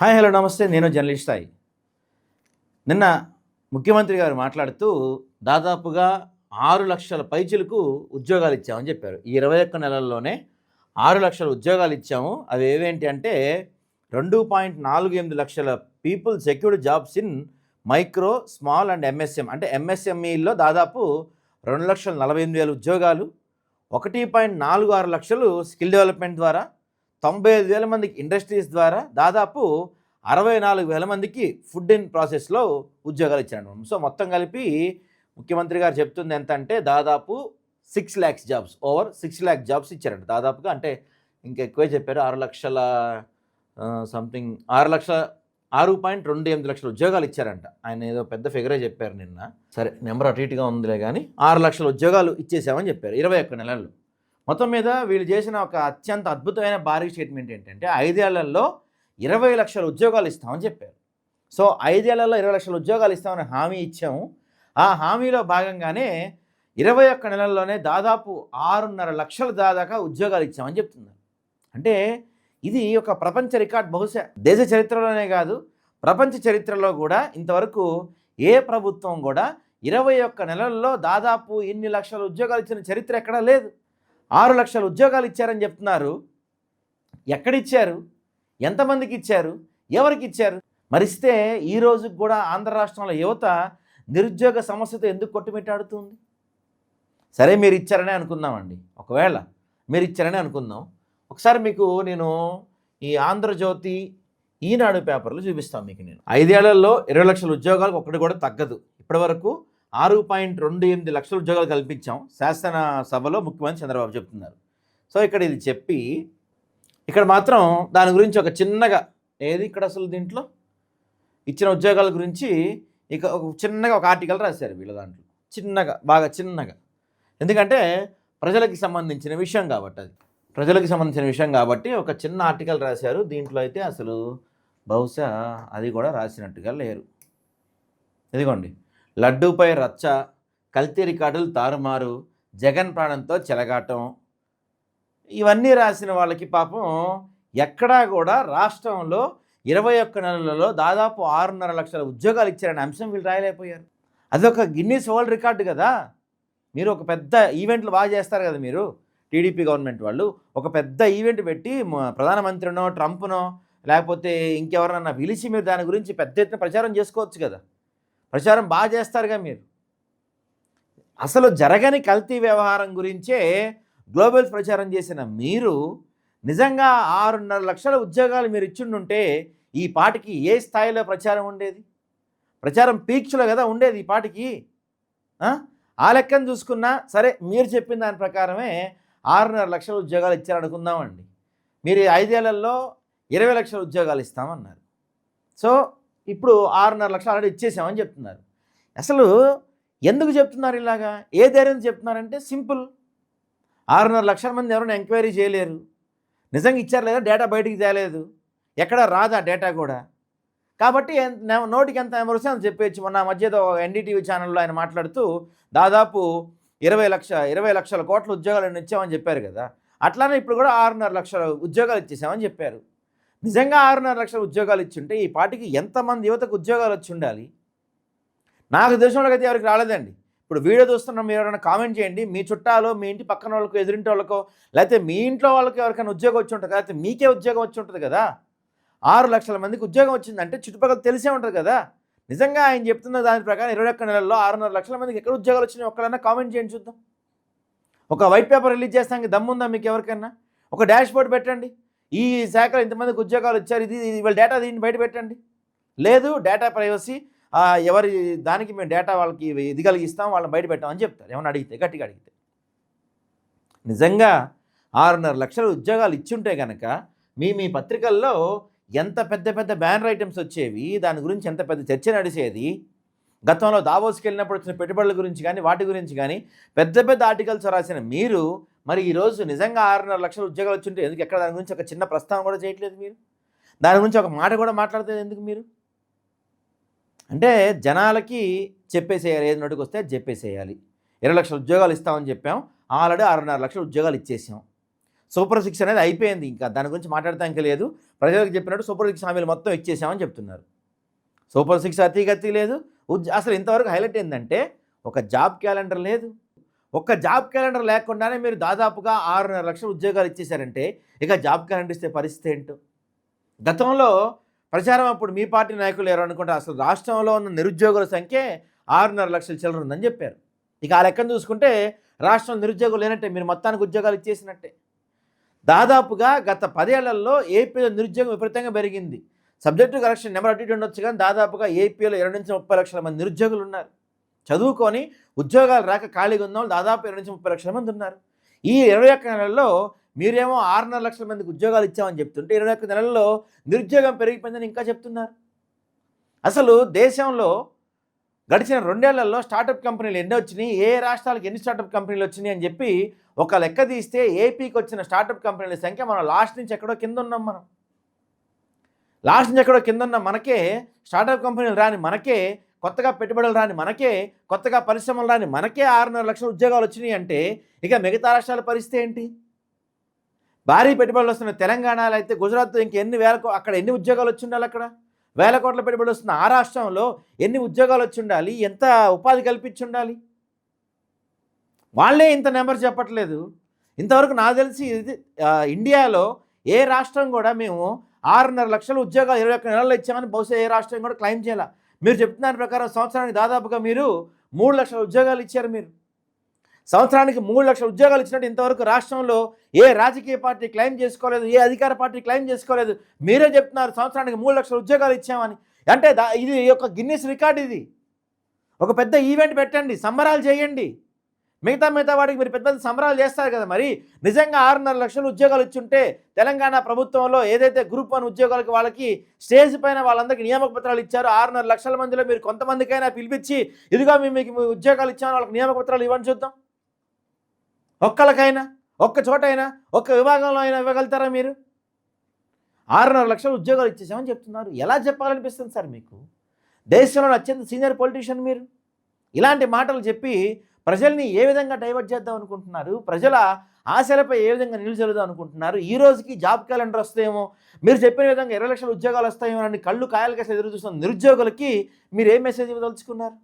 Hi hello నమస్తే. నేను journalist Sai. నిన్న ముఖ్యమంత్రి గారు మాట్లాడుతూ దాదాపుగా 6,00,000 పైచిలకు ఉద్యోగాలు ఇచ్చామని చెప్పారు. ఈ 21 నెలల్లోనే 6,00,000 ఉద్యోగాలు ఇచ్చాము. అవి ఏవేంటి అంటే 2.48 లక్షల people secured jobs in micro, small and MSM. అంటే ఎంఎస్ఎంఈల్లో దాదాపు 2,48,000 ఉద్యోగాలు, 1.46 లక్షలు స్కిల్ డెవలప్మెంట్ ద్వారా, 95,000 మందికి ఇండస్ట్రీస్ ద్వారా, దాదాపు 64,000 మందికి ఫుడ్ ఇన్ ప్రాసెస్లో ఉద్యోగాలు ఇచ్చాడు. సో మొత్తం కలిపి ముఖ్యమంత్రి గారు చెప్తుంది ఎంత అంటే దాదాపు 6 lakhs jobs, over 6 lakh jobs ఇచ్చారంట దాదాపుగా. అంటే ఇంకా ఎక్కువే చెప్పారు. 6,00,000 సంథింగ్ 6.28 లక్షల ఉద్యోగాలు ఇచ్చారంట. ఆయన ఏదో పెద్ద ఫిగరే చెప్పారు నిన్న. సరే నెంబర్ అటు ఇటుగా ఉందిలే కానీ 6,00,000 ఉద్యోగాలు ఇచ్చేసామని చెప్పారు 21 నెలల్లో. మొత్తం మీద వీళ్ళు చేసిన ఒక అత్యంత అద్భుతమైన భారీ స్టేట్మెంట్ ఏంటంటే 5 ఏళ్లలో 20 లక్షల ఉద్యోగాలు ఇస్తామని చెప్పారు. సో 5 ఏళ్లలో 20 లక్షల ఉద్యోగాలు ఇస్తామని హామీ ఇచ్చాము. ఆ హామీలో భాగంగానే 21 నెలల్లోనే దాదాపు 6.5 లక్షల దాకా ఉద్యోగాలు ఇచ్చామని చెప్తున్నారు. అంటే ఇది ఒక ప్రపంచ రికార్డ్. బహుశా దేశ చరిత్రలోనే కాదు, ప్రపంచ చరిత్రలో కూడా ఇంతవరకు ఏ ప్రభుత్వం కూడా 21 నెలల్లో దాదాపు ఇన్ని లక్షల ఉద్యోగాలు ఇచ్చిన చరిత్ర ఎక్కడా లేదు. 6 లక్షల ఉద్యోగాలు ఇచ్చారని చెప్తున్నారు. ఎక్కడిచ్చారు? ఎంతమందికి ఇచ్చారు? ఎవరికి ఇచ్చారు? మరిస్తే ఈ రోజుకి కూడా ఆంధ్ర రాష్ట్రంలో యువత నిరుద్యోగ సమస్యతో ఎందుకు కొట్టుమిట్టాడుతుంది? సరే మీరు ఇచ్చారనే అనుకుందామండి. ఒకవేళ మీరు ఇచ్చారనే అనుకుందాం. ఒకసారి మీకు నేను ఈ ఆంధ్రజ్యోతి, ఈనాడు పేపర్లు చూపిస్తాను మీకు. నేను 5 ఏళ్లలో 20 లక్షల ఉద్యోగాలకు ఒక్కటి కూడా తగ్గదు. ఇప్పటివరకు 6.28 లక్షల ఉద్యోగాలు కల్పించాం శాసనసభలో ముఖ్యమంత్రి చంద్రబాబు చెప్తున్నారు. సో ఇక్కడ ఇది చెప్పి ఇక్కడ మాత్రం దాని గురించి ఒక చిన్నగా ఏది ఇక్కడ అసలు దీంట్లో ఇచ్చిన ఉద్యోగాల గురించి ఇక ఒక చిన్నగా ఒక ఆర్టికల్ రాశారు వీళ్ళ దాంట్లో. చిన్నగా, బాగా చిన్నగా. ఎందుకంటే ప్రజలకి సంబంధించిన విషయం కాబట్టి, అది ప్రజలకు సంబంధించిన విషయం కాబట్టి ఒక చిన్న ఆర్టికల్ రాశారు. దీంట్లో అయితే అసలు బహుశా అది కూడా రాసినట్టుగా లేరు. ఇదిగోండి, లడ్డూపై రచ్చ, కల్తీ రికార్డులు తారుమారు, జగన్ ప్రాణంతో చెలగాటం. ఇవన్నీ రాసిన వాళ్ళకి పాపం ఎక్కడా కూడా రాష్ట్రంలో 21 నెలలలో దాదాపు 6.5 లక్షల ఉద్యోగాలు ఇచ్చారనే అంశం వీళ్ళు రాయలేకపోయారు. అదొక గిన్నీస్ వరల్డ్ రికార్డు కదా. మీరు ఒక పెద్ద ఈవెంట్లు బాగా చేస్తారు కదా మీరు, టీడీపీ గవర్నమెంట్ వాళ్ళు ఒక పెద్ద ఈవెంట్ పెట్టి ప్రధానమంత్రినో, ట్రంప్నో, లేకపోతే ఇంకెవరన్నా పిలిచి మీరు దాని గురించి పెద్ద ఎత్తున ప్రచారం చేసుకోవచ్చు కదా. ప్రచారం బాగా చేస్తారుగా మీరు. అసలు జరగని కల్తీ వ్యవహారం గురించే గ్లోబల్ ప్రచారం చేసిన మీరు నిజంగా 6.5 లక్షల ఉద్యోగాలు మీరు ఇచ్చిండుంటే ఈ పాటికి ఏ స్థాయిలో ప్రచారం ఉండేది? ప్రచారం పీక్స్లో కదా ఉండేది ఈ పాటికి. ఆ లెక్కను చూసుకున్నా సరే, మీరు చెప్పిన దాని ప్రకారమే 6.5 లక్షల ఉద్యోగాలు ఇచ్చారనుకుందామండి. మీరు 5 ఏళ్లలో 20 లక్షల ఉద్యోగాలు ఇస్తామన్నారు. సో ఇప్పుడు 6.5 లక్షలు ఆల్రెడీ ఇచ్చేసామని చెప్తున్నారు. అసలు ఎందుకు చెప్తున్నారు ఇలాగా? ఏ ధైర్యం చెప్తున్నారంటే సింపుల్, 6.5 లక్షల మంది ఎవరైనా ఎంక్వైరీ చేయలేరు. నిజంగా ఇచ్చారు లేదా డేటా బయటికి తేలేదు, ఎక్కడ రాదా డేటా కూడా. కాబట్టి నోటికి ఎంత ఎమరసీ అని చెప్పేసి మొన్న మధ్యలో ఎన్డీటీవీ ఛానల్లో ఆయన మాట్లాడుతూ దాదాపు 20 లక్షల కోట్ల ఉద్యోగాలను ఇచ్చామని చెప్పారు కదా. అట్లానే ఇప్పుడు కూడా 6.5 లక్షల ఉద్యోగాలు ఇచ్చేసామని చెప్పారు. నిజంగా 6.5 లక్షల ఉద్యోగాలు ఇచ్చుంటే ఈ పాటికి ఎంతమంది యువతకు ఉద్యోగాలు వచ్చి ఉండాలి? నాకు తెలిసిన వాళ్ళకైతే ఎవరికి రాలేదండి. ఇప్పుడు వీడియో చూస్తున్న మీరు ఎవరైనా కామెంట్ చేయండి. మీ చుట్టాలో, మీ ఇంటి పక్కన వాళ్ళకో, ఎదురింటి వాళ్ళకో, లేకపోతే మీ ఇంట్లో వాళ్ళకి ఎవరికైనా ఉద్యోగం వచ్చి ఉంటుంది కదా, లేకపోతే మీకే ఉద్యోగం వచ్చి ఉంటుంది కదా. 6 లక్షల మందికి ఉద్యోగం వచ్చిందంటే చుట్టుపక్కల తెలిసే ఉంటుంది కదా. నిజంగా ఆయన చెప్తున్న దాని ప్రకారం 21 నెలల్లో 6.5 లక్షల మందికి ఎక్కడ ఉద్యోగాలు వచ్చినాయి ఒక్కడైనా కామెంట్ చేయండి చూద్దాం. ఒక వైట్ పేపర్ రిలీజ్ చేస్తానికి దమ్ముందా మీకు ఎవరికైనా? ఒక డాష్ బోర్డ్ పెట్టండి, ఈ శాఖలో ఇంతమందికి ఉద్యోగాలు వచ్చారు, ఇది వాళ్ళ డేటా దీన్ని బయట పెట్టండి. లేదు, డేటా ప్రైవసీ, ఎవరి దానికి మేము డేటా వాళ్ళకి ఇది కలిగిస్తాం, వాళ్ళని బయట పెట్టామని చెప్తారు ఏమన్నా అడిగితే, గట్టిగా అడిగితే. నిజంగా 6.5 లక్షల ఉద్యోగాలు ఇచ్చుంటే కనుక మీ పత్రికల్లో ఎంత పెద్ద పెద్ద బ్యానర్ ఐటమ్స్ వచ్చేవి, దాని గురించి ఎంత పెద్ద చర్చ నడిచేది. గతంలో దావోస్కి వెళ్ళినప్పుడు వచ్చిన పెట్టుబడుల గురించి కానీ, వాటి గురించి కానీ పెద్ద పెద్ద ఆర్టికల్స్ రాసిన మీరు మరి ఈరోజు నిజంగా 6.5 లక్షల ఉద్యోగాలు వచ్చుంటే ఎందుకు ఎక్కడ దాని గురించి ఒక చిన్న ప్రస్తావన కూడా చేయట్లేదు మీరు? దాని గురించి ఒక మాట కూడా మాట్లాడుతుంది ఎందుకు మీరు? అంటే జనాలకి చెప్పేసేయాలి, ఏది నోటికి వస్తే చెప్పేసేయాలి. 20 లక్షల ఉద్యోగాలు ఇస్తామని చెప్పాం, ఆల్రెడీ 6.5 లక్షల ఉద్యోగాలు ఇచ్చేసాం. సూపర్ 6 అనేది అయిపోయింది, ఇంకా దాని గురించి మాట్లాడటానికి లేదు. ప్రజలకు చెప్పినట్టు సూపర్ 6 హామీలు మొత్తం ఇచ్చేసామని చెప్తున్నారు. సూపర్ 6 అతీగతి లేదు. అసలు ఇంతవరకు హైలైట్ ఏంటంటే ఒక జాబ్ క్యాలెండర్ లేదు. ఒక్క జాబ్ క్యాలెండర్ లేకుండానే మీరు దాదాపుగా 6.5 లక్షల ఉద్యోగాలు ఇచ్చేశారంటే ఇక జాబ్ క్యాలెండర్ ఇస్తే పరిస్థితి ఏంటో. గతంలో ప్రచారం అప్పుడు మీ పార్టీ నాయకులు ఎవరు అనుకుంటే అసలు రాష్ట్రంలో ఉన్న నిరుద్యోగుల సంఖ్య 6.5 లక్షల చిల్లర ఉందని చెప్పారు. ఇక ఆ లెక్కను చూసుకుంటే రాష్ట్రంలో నిరుద్యోగులు లేనట్టే, మీరు మొత్తానికి ఉద్యోగాలు ఇచ్చేసినట్టే. దాదాపుగా గత 10 ఏళ్లలో ఏపీలో నిరుద్యోగం విపరీతంగా పెరిగింది. సబ్జెక్టు కరెక్షన్ నెంబర్ అటు ఇటు ఉండొచ్చు, కానీ దాదాపుగా ఏపీలో 20 నుంచి 30 లక్షల మంది నిరుద్యోగులు ఉన్నారు. చదువుకొని ఉద్యోగాలు రాక ఖాళీగా ఉన్న వాళ్ళు దాదాపు 20 నుంచి 30 లక్షల మంది ఉన్నారు. ఈ 21 నెలల్లో మీరేమో 6.5 లక్షల మందికి ఉద్యోగాలు ఇచ్చామని చెప్తుంటే 21 నెలల్లో నిరుద్యోగం పెరిగిపోయిందని ఇంకా చెప్తున్నారు. అసలు దేశంలో గడిచిన 2 ఏళ్లలో స్టార్టప్ కంపెనీలు ఎన్ని వచ్చినాయి, ఏ రాష్ట్రాలకు ఎన్ని స్టార్టప్ కంపెనీలు వచ్చినాయి అని చెప్పి ఒక లెక్క తీస్తే ఏపీకి వచ్చిన స్టార్టప్ కంపెనీల సంఖ్య మనం లాస్ట్ నుంచి ఎక్కడో కింద ఉన్నాం. లాస్ట్ నుంచి ఎక్కడో కింద ఉన్న మనకే స్టార్టప్ కంపెనీలు రాని మనకే, కొత్తగా పెట్టుబడులు రాని మనకే, కొత్తగా పరిశ్రమలు రాని మనకే 6.5 లక్షల ఉద్యోగాలు వచ్చినాయి అంటే ఇక మిగతా రాష్ట్రాల పరిస్థితి ఏంటి? భారీ పెట్టుబడులు వస్తున్న తెలంగాణలో అయితే గుజరాత్లో ఇంకెన్ని అక్కడ ఎన్ని ఉద్యోగాలు వచ్చి ఉండాలి? అక్కడ వేల కోట్ల పెట్టుబడి వస్తున్న ఆ రాష్ట్రంలో ఎన్ని ఉద్యోగాలు వచ్చి ఉండాలి? ఎంత ఉపాధి కల్పించి ఉండాలి? వాళ్ళే ఇంత నెంబర్ చెప్పట్లేదు. ఇంతవరకు నాకు తెలిసి ఇండియాలో ఏ రాష్ట్రం కూడా మేము 6.5 లక్షల ఉద్యోగాలు 21 నెలల్లో ఇచ్చామని బహుశా ఏ రాష్ట్రం కూడా క్లెయిమ్ చేయాల. మీరు చెప్తున్న ప్రకారం సంవత్సరానికి దాదాపుగా మీరు 3 లక్షల ఉద్యోగాలు ఇచ్చారు. మీరు సంవత్సరానికి 3 లక్షల ఉద్యోగాలు ఇచ్చినట్టు ఇంతవరకు రాష్ట్రంలో ఏ రాజకీయ పార్టీ క్లెయిమ్ చేసుకోలేదు, ఏ అధికార పార్టీ క్లెయిమ్ చేసుకోలేదు. మీరే చెప్తున్నారు సంవత్సరానికి 3 లక్షల ఉద్యోగాలు ఇచ్చామని. అంటే ఇది ఒక గిన్నిస్ రికార్డ్. ఇది ఒక పెద్ద ఈవెంట్ పెట్టండి, సంబరాలు చేయండి. మిగతా వాటికి మీరు పెద్ద సంబరాలు చేస్తారు కదా. మరి నిజంగా 6.5 లక్షల ఉద్యోగాలు ఇచ్చుంటే తెలంగాణ ప్రభుత్వంలో ఏదైతే గ్రూప్ 1 ఉద్యోగాలకి వాళ్ళకి స్టేజ్ పైన వాళ్ళందరికీ నియామక పత్రాలు ఇచ్చారు. 6.5 లక్షల మందిలో మీరు కొంతమందికైనా పిలిపించి ఇదిగో మీకు ఉద్యోగాలు ఇచ్చామని వాళ్ళకి నియామక పత్రాలు ఇవ్వండి చూద్దాం. ఒక్కళ్ళకైనా, ఒక్క చోటైనా, ఒక్క విభాగంలో అయినా ఇవ్వగలుగుతారా మీరు? 6.5 లక్షల ఉద్యోగాలు ఇచ్చేసామని చెప్తున్నారు. ఎలా చెప్పాలనిపిస్తుంది సార్ మీకు? దేశంలో అత్యంత సీనియర్ పొలిటీషియన్ మీరు. ఇలాంటి మాటలు చెప్పి ప్రజల్ని ఏ విధంగా డైవర్ట్ చేద్దాం అనుకుంటున్నారు? ప్రజల ఆశలపై ఏ విధంగా నిలుచెలుదాం అనుకుంటున్నారు? ఈ రోజుకి జాబ్ క్యాలెండర్ వస్తాయేమో, మీరు చెప్పిన విధంగా 20 లక్షల ఉద్యోగాలు వస్తాయేమో అని కళ్ళు కాయలు కేసి ఎదురు చూస్తున్న నిరుద్యోగులకి మీరు ఏ మెసేజ్ ఇవ్వదలుచుకున్నారు?